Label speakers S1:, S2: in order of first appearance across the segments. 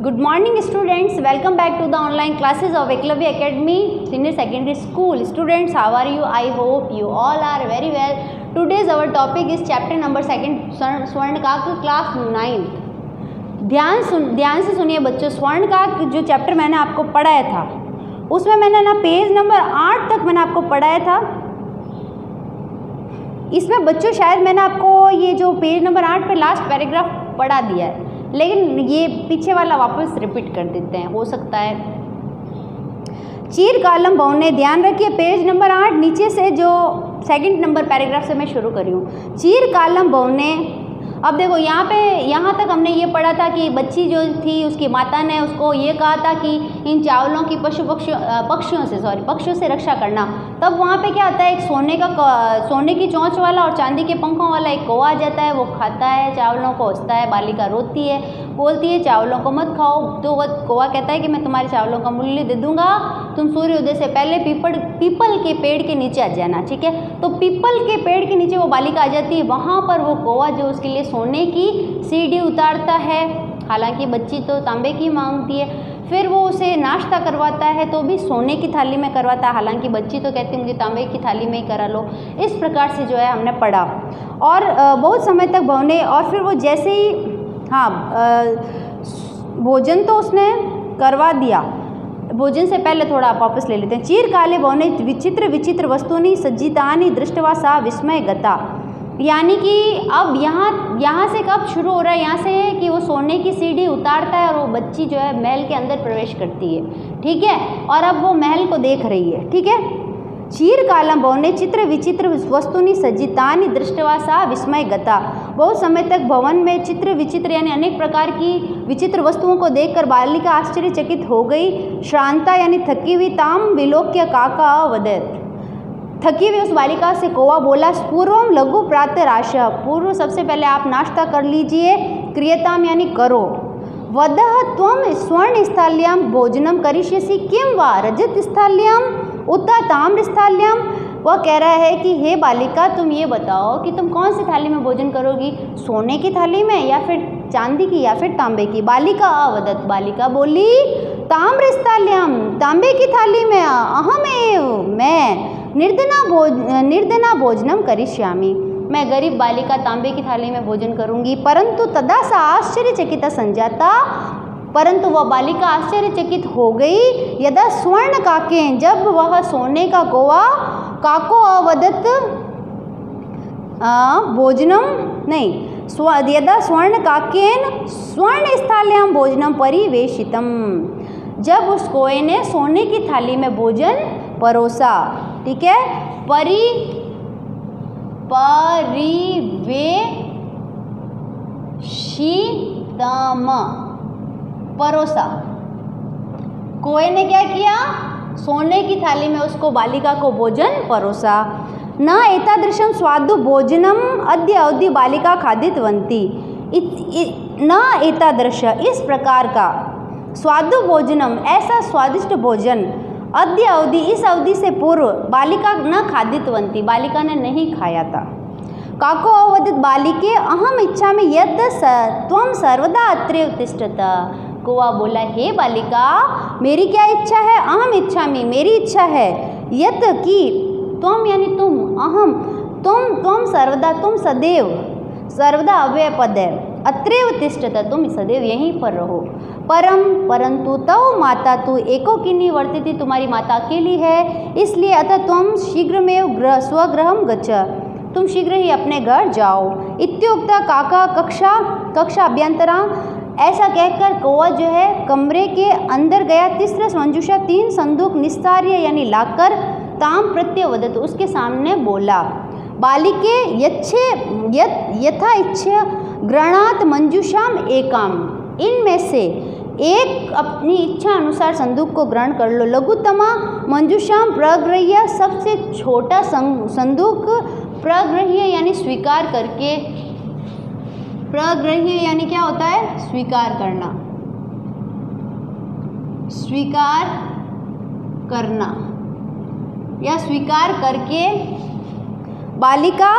S1: Good morning students, welcome back to the online classes of Eklavya Academy Senior Secondary School. Students, how are you? I hope you all are very well. Today's our topic is chapter number 2 Swarnakak class 9th. ध्यान से सुनिए बच्चों, स्वर्णकाक जो chapter मैंने आपको पढ़ाया था उसमें मैंने ना पेज नंबर 8 तक मैंने आपको पढ़ाया था। इसमें बच्चों शायद मैंने आपको ये जो पेज नंबर 8 पे लास्ट पैराग्राफ पढ़ा दिया है, लेकिन ये पीछे वाला वापस रिपीट कर देते हैं, हो सकता है। चीर कालम बहुने, ध्यान रखिए पेज नंबर 8 नीचे से जो सेकंड नंबर पैराग्राफ से मैं शुरू कर रही हूँ। चीर कालम बहुने, अब देखो यहाँ तक हमने ये पढ़ा था कि बच्ची जो थी उसकी माता ने उसको ये कहा था कि इन चावलों की पक्षियों से रक्षा करना। तब वहाँ पे क्या आता है, एक सोने की चोंच वाला और चांदी के पंखों वाला एक कौवा आ जाता है, वो खाता है चावलों को, हंसता है। बालिका रोती है, बोलती है चावलों को मत खाओ। तो वह कौवा कहता है कि मैं तुम्हारे चावलों का मूल्य दे दूंगा, तुम सूर्योदय से पहले पीपल के पेड़ के नीचे आ जाना, ठीक है। तो पीपल के पेड़ के नीचे वो बालिका आ जाती है। वहाँ पर वो कौवा जो उसके लिए सोने की सीढ़ी उतारता है, हालांकि बच्ची तो तांबे की मांगती है। फिर वो उसे नाश्ता करवाता है तो भी सोने की थाली में करवाता है, हालांकि बच्ची तो कहती है मुझे तांबे की थाली में ही करा लो। इस प्रकार से जो है हमने पढ़ा और बहुत समय तक बहुने, और फिर वो जैसे ही भोजन तो उसने करवा दिया, भोजन से पहले थोड़ा वापस ले लेते हैं। चीर काले बहुने विचित्र वस्तुनि सज्जितानि दृष्टवा सा विस्मय गता, यानी कि अब यहाँ से कब शुरू हो रहा है, यहाँ से है कि वो सोने की सीढ़ी उतारता है और वो बच्ची जो है महल के अंदर प्रवेश करती है, ठीक है। और अब वो महल को देख रही है, ठीक है। चीर कालम बहुने विचित्र वस्तुनि सज्जितानि दृष्टवा सा विस्मय गता, बहुत समय तक भवन में विचित्र यानी अनेक प्रकार की विचित्र वस्तुओं को देखकर बालिका आश्चर्यचकित हो गई। श्रांता यानी थकी हुई, ताम विलोक्य काका वदत, थकी हुई उस बालिका से कौवा बोला, पूर्वम लघु प्रातराश, पूर्व सबसे पहले आप नाश्ता कर लीजिए। क्रियताम यानी करो। वदह त्वम स्वर्ण स्थाल्याम भोजनम करिष्यसि किम वा रजत स्थाल्याम उता ताम्र स्थाल्याम, वह कह रहा है कि हे बालिका तुम ये बताओ कि तुम कौन सी थाली में भोजन करोगी, सोने की थाली में या फिर चांदी की या फिर तांबे की। बालिका अवदत, बालिका बोली ताम्र स्थाल्याम, तांबे की थाली में। अहम एव, मैं निर्धना भोजनम करिष्यामि, मैं गरीब बालिका तांबे की थाली में भोजन करूंगी। परंतु तदा सा आश्चर्यचकिता संजाता, परंतु वह बालिका आश्चर्यचकित हो गई। यदा स्वर्ण काकेन, जब वह सोने का कौवा काको अवदत भोजनम नहीं, यदा स्वर्ण काकेन स्वर्ण स्थाल्याम भोजनम परिवेशितम, जब उस कौवे ने सोने की थाली में भोजन परोसा, ठीक है। परिवेशितम, परोसा। कौवे ने क्या किया, सोने की थाली में उसको बालिका को भोजन परोसा। न एतादृशम स्वादु भोजनम अद्य अवधि बालिका खादितवंती, न एतादृश, इस प्रकार का स्वादु भोजनम, ऐसा स्वादिष्ट भोजन, अद्य अवधि, इस अवधि से पूर्व, बालिका न खादितवंती, बालिका ने नहीं खाया था। काको अवदित बालिके अहम इच्छा में यत त्वम सर्वदा अत्र उत्तिष्ठत, कौवा बोला हे बालिका मेरी क्या इच्छा है, अहम इच्छा में, मेरी इच्छा है, यत की त्वम यानी तुम, अहम तुम सर्वदा, तुम सदैव, सर्वदा अव्यय पद है, अत्रैव तिष्ठत, तुम सदैव यहीं पर रहो। परंतु तव माता तू एको किन्नी वर्तिति, तुम्हारी माता अकेली है, इसलिए अतः तुम शीघ्रमेव स्वगृहम गच्छ, तुम शीघ्र ही अपने घर जाओ। इत्युक्ता काका कक्षा अभ्यंतरा, ऐसा कहकर कौवा जो है कमरे के अंदर गया। तीसरा मंजूषा, 3 संदूक निस्तार्य यानी लाकर, ताम प्रत्यवदत, उसके सामने बोला। बालिके यथा इच्छा गृणात मंजूषाम एकाम, इनमें से एक अपनी इच्छा अनुसार संदूक को ग्रहण कर लो। लघुतमा मंजूषाम प्रग्रह्य, सबसे छोटा संदूक, प्रग्रह्य यानी स्वीकार करके, प्रग्रह्य यानी क्या होता है, स्वीकार करना, स्वीकार करना या स्वीकार करके, बालिका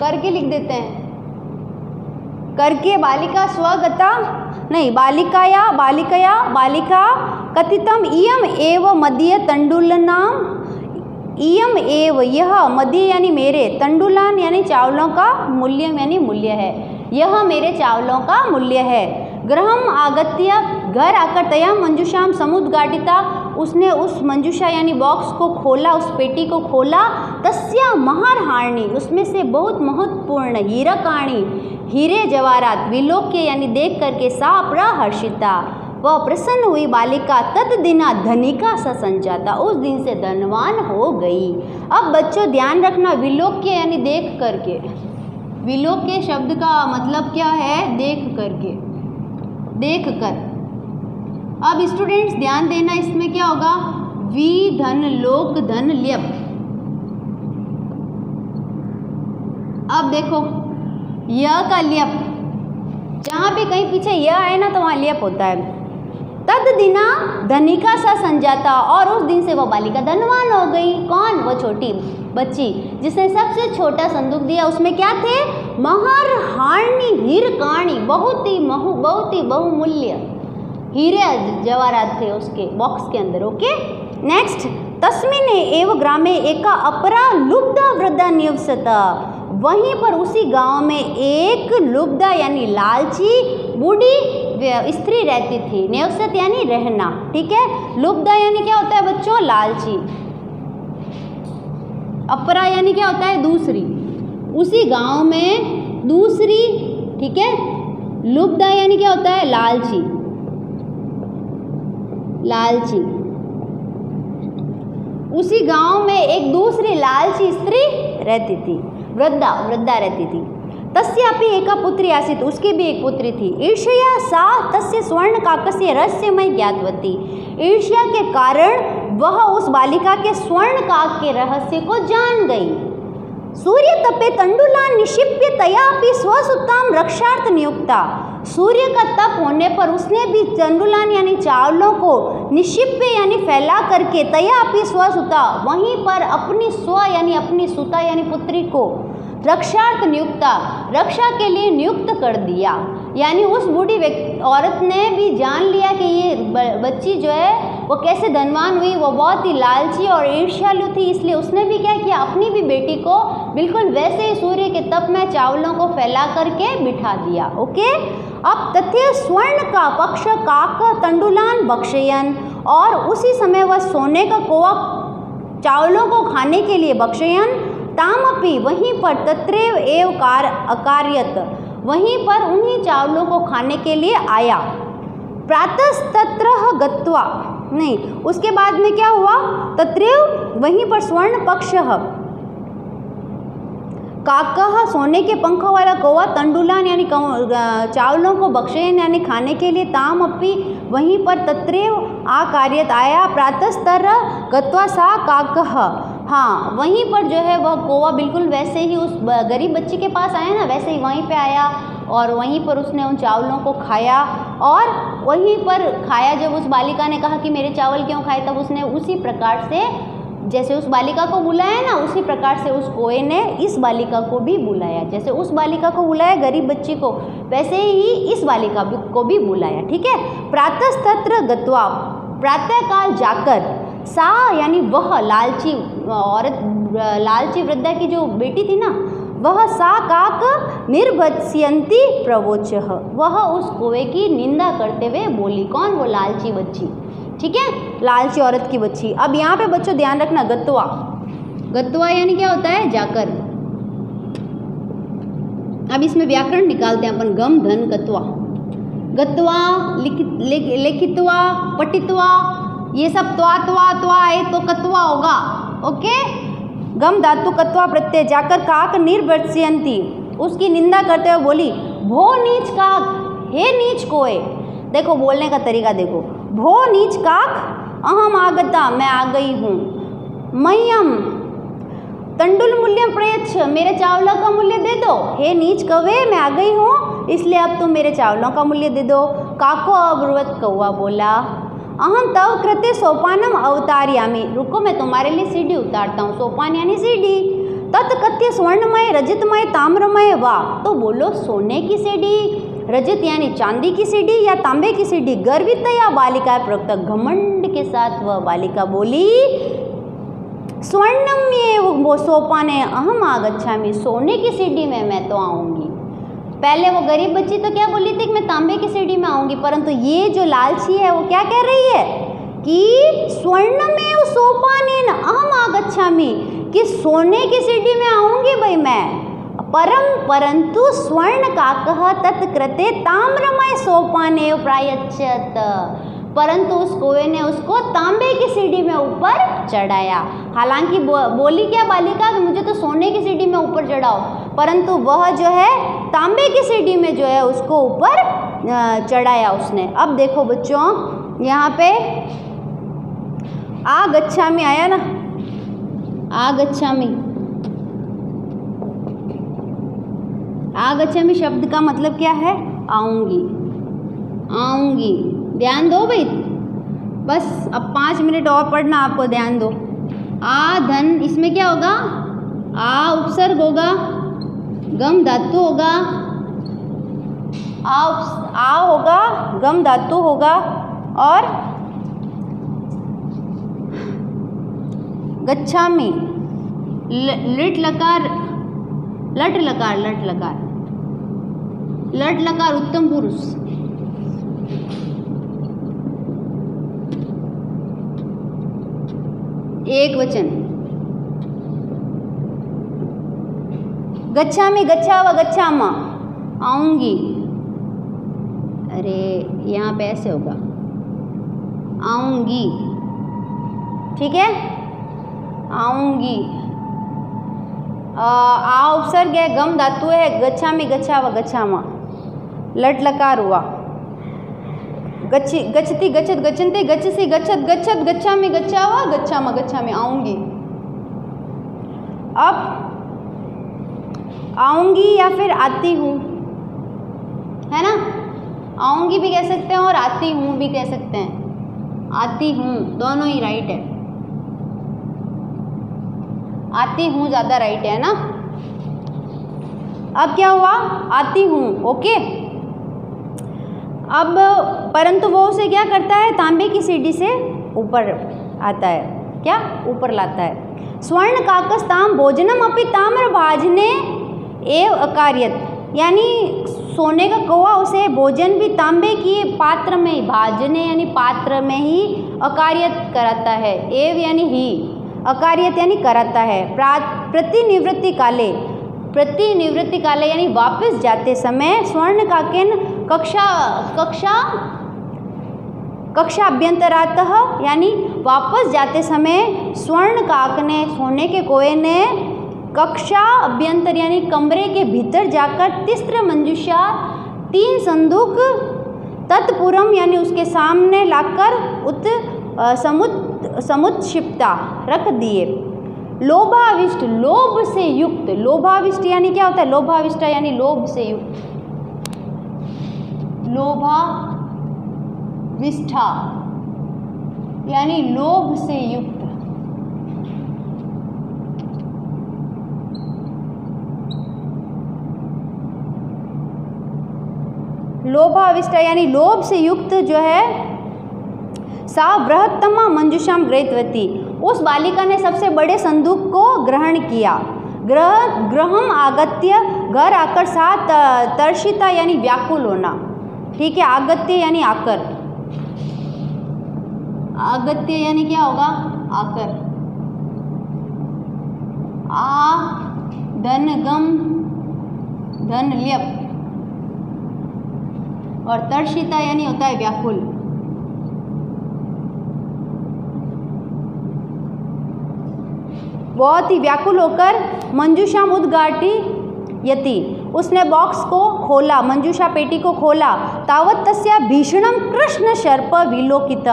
S1: करके लिख देते हैं, करके बालिका स्वगता नहीं बालिका कथितम इयम एव मध्य तंडुलनाम इयम एव यह मध्य यानी मेरे तंडुलान यानी चावलों का मूल्यम यानी मूल्य है, यह मेरे चावलों का मूल्य है। गृहम आगत्य घर आकर तया मंजूषाम समुद्घाटिता उसने उस मंजूषा यानी बॉक्स को खोला, उस पेटी को खोला। तस्या महारहाणी उसमें से बहुत महत्वपूर्ण हीरकाणी हीरे जवाहरात विलोक्य यानी देख करके सा प्रहर्षिता वह प्रसन्न हुई बालिका तत्दिना धनिका सा संजाता उस दिन से धनवान हो गई। अब बच्चों ध्यान रखना विलोक्य यानी देख करके, विलोक्य शब्द का मतलब क्या है? देख करके, देख कर। अब स्टूडेंट्स ध्यान देना, इसमें क्या होगा? वी धन लोक धन ल्यप। अब देखो य का ल्यप, जहाँ भी कहीं पीछे य आए ना तो वहाँ ल्यप होता है। तद दिना धनिका सा संजाता और उस दिन से वह बालिका धनवान हो गई। कौन? वो छोटी बच्ची जिसने सबसे छोटा संदूक दिया, उसमें क्या थे? महारहाणी हीरकाणी बहुत ही बहुमूल्य हीरे जवाहरात थे उसके बॉक्स के अंदर। ओके नेक्स्ट, तस्मिन एव ग्रामे एका अपरा लुब्धा वृद्धा निवसता वहीं पर उसी गांव में एक लुब्धा यानी लालची बूढ़ी स्त्री रहती थी। निवसत यानी रहना, ठीक है। लुब्धा यानी क्या होता है बच्चों? लालची। अपरा यानी क्या होता है? दूसरी। उसी गांव में दूसरी, ठीक है। लुब्धा यानी क्या होता है? लालची, लालची। उसी गांव में एक दूसरी लालची स्त्री रहती थी, वृद्धा रहती थी। तस्यापि एका पुत्री आसीत् उसकी भी एक पुत्री थी। ईर्ष्या सा तस्य स्वर्ण काकस्य रहस्यमय ज्ञातवती ईर्ष्या के कारण वह उस बालिका के स्वर्ण काक के रहस्य को जान गई। सूर्य तपे तंडुलान निक्षिप्य तयापि स्वसुताम रक्षार्थ नियुक्ता सूर्य का तप होने पर उसने भी तंडुलान यानी चावलों को निक्षिप्य यानी फैला करके तयापि स्वसुता वहीं पर अपनी स्व यानी अपनी सुता यानी पुत्री को रक्षार्थ नियुक्ता रक्षा के लिए नियुक्त कर दिया। यानी उस बूढ़ी औरत ने भी जान लिया कि ये बच्ची जो है वो कैसे धनवान हुई, वो बहुत ही लालची और ईर्ष्यालु थी, इसलिए उसने भी क्या किया? अपनी भी बेटी को बिल्कुल वैसे ही सूर्य के तप में चावलों को फैला करके बिठा दिया। ओके, अब तथ्य स्वर्ण का पक्ष काक तंडुलान बक्षयन और उसी समय वह सोने का कोवा चावलों को खाने के लिए बक्षयन तामपि वहीं पर तत्रैव एव अकार्यत वहीं पर उन्हीं चावलों को खाने के लिए आया। प्रातस्तत्र गत्वा नहीं, उसके बाद में क्या हुआ? तत्रैव वहीं पर स्वर्ण पक्ष काकह सोने के पंखों वाला कौवा तंडुलान यानी चावलों को बक्षयन यानी खाने के लिए ताम अपी वहीं पर तत्रैव आकार्यत आया। प्रातस्तर गत्वा सा काकह हाँ वहीं पर जो है वह कौवा बिल्कुल वैसे ही उस गरीब बच्ची के पास आया ना, वैसे ही वहीं पे आया और वहीं पर उसने उन चावलों को खाया। और वहीं पर खाया जब उस बालिका ने कहा कि मेरे चावल क्यों खाए, तब उसने उसी प्रकार से जैसे उस बालिका को बुलाया ना, उसी प्रकार से उस कौवे ने इस बालिका को भी बुलाया। जैसे उस बालिका को बुलाया गरीब बच्ची को, वैसे ही इस बालिका को भी बुलाया। ठीक है। प्रातस्तत्र गत्वा प्रातःकाल जाकर सा यानी वह लालची औरत लालची वृद्धा की जो बेटी थी ना, वह सा काक निर्भत्स्यन्ति प्रवोचः वह उस कौवे की निंदा करते हुए बोली। कौन? वो लालची बच्ची। ठीक है, लालची औरत की बच्ची। अब यहाँ पे बच्चों ध्यान रखना, गत्वा गत्वा यानी क्या होता है? जाकर। अब इसमें व्याकरण निकालते हैं अपन। गम धन गत्वा, गत्वा लिखित्वा पठित्वा ये सब त्वा है तो कत्वा होगा। ओके, गम धातु कत्वा प्रत्यय जाकर काक निर्भत्स्यन्ति उसकी निंदा करते हुए बोली, भो नीच काक हे नीच कोए। देखो बोलने का तरीका देखो, भो नीच काक अहम आगता मैं आ गई हूँ, मह्यम तंडुल मूल्यम प्रयच्छ मेरे चावलों का मूल्य दे दो। हे नीच कौवे मैं आ गई हूँ इसलिए अब तुम मेरे चावलों का मूल्य दे दो। काको अब्रुवत कौवा बोला, अहम तव कृते सोपानम अवतारयामि रुको मैं तुम्हारे लिए सीढ़ी उतारता हूँ। सोपान यानी सीढ़ी। तत्कथ्य स्वर्णमय रजतमय ताम्रमय वा, तो बोलो सोने की सीढ़ी, रजत यानी चांदी की सीढ़ी या तांबे की सीढ़ी। गर्वित या बालिका प्रवक्ता, घमंड के साथ वह बालिका बोली स्वर्णमय वो सोपाने अहम आगच्छामि, सोने की सीढ़ी में मैं तो आऊँगी। पहले वो गरीब बच्ची तो क्या बोली थी कि मैं तांबे की सीढ़ी में आऊँगी, परंतु ये जो लालची है वो क्या कह रही है कि स्वर्णमेव सोपानेन अहम आगच्छामि, कि सोने की सीढ़ी में आऊँगी भाई मैं, परंतु स्वर्ण काकः तत्कृते ताम्रमय सोपानेव प्रायच्छत, परंतु उस कौवे ने उसको तांबे की सीढ़ी में ऊपर चढ़ाया। हालांकि बोली क्या बालिका कि मुझे तो सोने की सीढ़ी में ऊपर चढ़ाओ, परंतु वह जो है तांबे की सीढ़ी में जो है उसको ऊपर चढ़ाया उसने। अब देखो बच्चों यहाँ पे आगच्छामि आया ना, आगच्छामि, आगच्छामि शब्द का मतलब क्या है? आऊँगी, आऊँगी। ध्यान दो भाई, बस अब 5 मिनट और पढ़ना आपको, ध्यान दो। आ धन, इसमें क्या होगा? आ उपसर्ग होगा, गम धातु होगा, आ होगा, गम धातु होगा और गच्छामि लिट लकार, लट लकार, लट लकार, लट लकार उत्तम पुरुष, एक वचन। गच्छामि, गच्छा व गच्छामा, आऊँगी। अरे यहाँ पे ऐसे होगा, आऊँगी, ठीक है, आऊँगी। आ उपसर्ग है, गम धातु है, गच्छामि, गच्छा व गच्छामा, लट लकार हुआ। गच्छी, गच्छति, गच्छत, गच्छन्ति, गच्छसि, गच्छत, गच्छत, गच्छामि, गच्छावा, गच्छामा, गच्छामि, आऊँगी। अब आऊँगी या फिर आती हूँ, है ना, आऊँगी भी कह सकते हैं और आती हूँ भी कह सकते हैं। आती हूँ दोनों ही राइट है, आती हूँ ज़्यादा राइट है ना। अब क्या हुआ? आती हूँ, ओके। अब परंतु वो उसे क्या करता है? तांबे की सीढ़ी से ऊपर आता है, क्या ऊपर लाता है। स्वर्ण काकस्ताम भोजनम अपि ताम्र भाजने एव अकार्यत, यानी सोने का कौवा उसे भोजन भी तांबे की पात्र में ही, भाजने यानी पात्र में ही, अकार्यत कराता है। एव यानी ही, अकार्यत यानी कराता है। प्रतिनिवृत्ति काले, प्रतिनिवृत्ति काले यानी वापस जाते समय स्वर्ण काकेन कक्षा अभ्यंतरातः, यानी वापस जाते समय स्वर्ण काक ने, सोने के कौवे ने कक्षा अभ्यंतर यानी कमरे के भीतर जाकर तिस्र मंजूषा, 3 संदूक तत्पुरम यानी उसके सामने लाकर समुत्क्षिप्ता रख दिए। लोभाविष्ट, लोभ से युक्त, लोभाविष्ट यानी क्या होता है? लोभाविष्ट यानी लोभ से युक्त, लोभाविष्ठा यानी लोभ से युक्त। लोभाविष्टा यानी लोभ से युक्त जो है, सा बृहत्तमा मंजूषाम गृहीतवती, उस बालिका ने सबसे बड़े संदूक को ग्रहण किया। ग्रहम आगत्य, घर आकर, सा तर्षिता यानी व्याकुल होना, ठीक है। आगत्य यानी आकर, आगत्य यानी क्या होगा? आकर। आ धन गम धन ल्यप और तर्षिता यानी होता है व्याकुल। बहुत ही व्याकुल होकर मंजूषाम उद्घाटी यति, उसने बॉक्स को खोला, मंजूषा पेटी को खोला। तावत तस्या भीषणम कृष्ण सर्प विलोकित,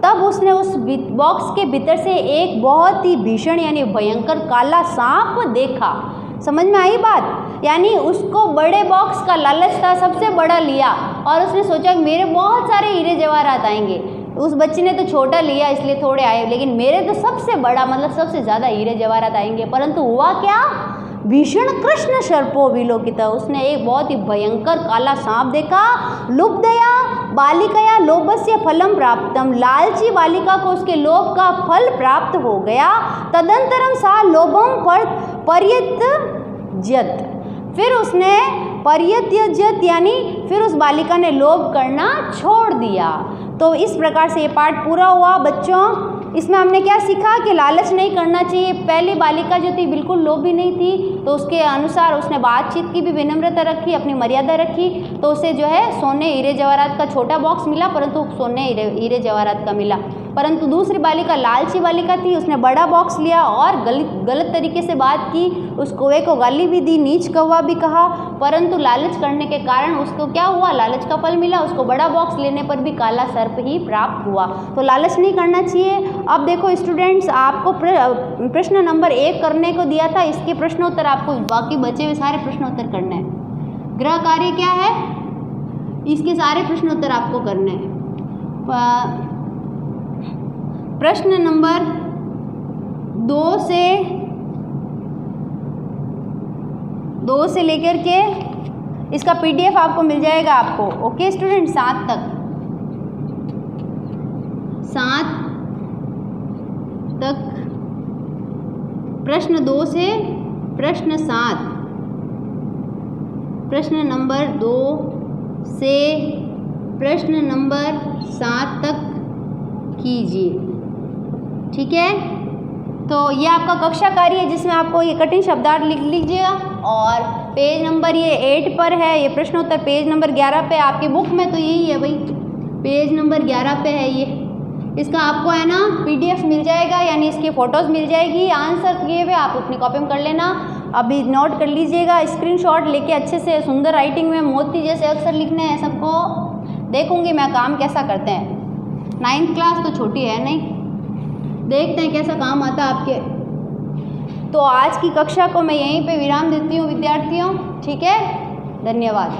S1: तब उसने उस बॉक्स के भीतर से एक बहुत ही भीषण यानी भयंकर काला सांप देखा। समझ में आई बात? यानी उसको बड़े बॉक्स का लालच था, सबसे बड़ा लिया और उसने सोचा कि मेरे बहुत सारे हीरे जवाहरात आएंगे, उस बच्चे ने तो छोटा लिया इसलिए थोड़े आए, लेकिन मेरे तो सबसे बड़ा मतलब सबसे ज़्यादा हीरे जवाहरात आएंगे। परंतु हुआ क्या, भीषण कृष्ण सर्पो विलोकितः, उसने एक बहुत ही भयंकर काला सांप देखा। लुब्धया बालिकया लोभस्य फलम प्राप्तम, लालची बालिका को उसके लोभ का फल प्राप्त हो गया। तदंतरम सा लोभम पर्यत्यजत, फिर उसने पर्यत्यजत यानी फिर उस बालिका ने लोभ करना छोड़ दिया। तो इस प्रकार से ये पाठ पूरा हुआ बच्चों। इसमें हमने क्या सीखा कि लालच नहीं करना चाहिए। पहली बालिका जो थी बिल्कुल लोभी नहीं थी, तो उसके अनुसार उसने बातचीत की भी विनम्रता रखी, अपनी मर्यादा रखी, तो उसे जो है सोने हीरे जवाहरात का छोटा बॉक्स मिला, परंतु सोने हीरे जवाहरात का मिला। परंतु दूसरी बालिका लालची बालिका थी, उसने बड़ा बॉक्स लिया और गलत तरीके से बात की, उस कौवे को गाली भी दी, नीच कौवा भी कहा, परंतु लालच करने के कारण उसको क्या हुआ, लालच का फल मिला, उसको बड़ा बॉक्स लेने पर भी काला सर्प ही प्राप्त हुआ। तो लालच नहीं करना चाहिए। अब देखो स्टूडेंट्स, आपको प्रश्न नंबर 1 करने को दिया था, इसके प्रश्नोत्तर आपको बाकी बचे हुए सारे प्रश्नोत्तर करने हैं। गृह कार्य क्या है, इसके सारे प्रश्नोत्तर आपको करने हैं। प्रश्न नंबर 2 से लेकर के इसका PDF आपको मिल जाएगा आपको। ओके स्टूडेंट, 7 तक प्रश्न 2 से प्रश्न 7, प्रश्न नंबर 2 से प्रश्न नंबर 7 तक कीजिए। ठीक है, तो ये आपका कक्षा कार्य है जिसमें आपको ये कठिन शब्दार्थ लिख लीजिएगा, और पेज नंबर ये 8 पर है, ये प्रश्नोत्तर पेज नंबर 11 पे, आपकी बुक में तो यही है भाई, पेज नंबर 11 पे है ये। इसका आपको है ना PDF मिल जाएगा, यानी इसकी फ़ोटोज़ मिल जाएगी, आंसर किए हुए आप अपनी कॉपी में कर लेना। अभी नोट कर लीजिएगा, स्क्रीनशॉट लेके अच्छे से सुंदर राइटिंग में मोती जैसे अक्षर लिखने हैं सबको। देखूंगी मैं काम कैसा करते हैं, 9th क्लास तो छोटी है नहीं, देखते हैं कैसा काम आता है आपके। तो आज की कक्षा को मैं यहीं पे विराम देती हूँ विद्यार्थियों। ठीक है, धन्यवाद।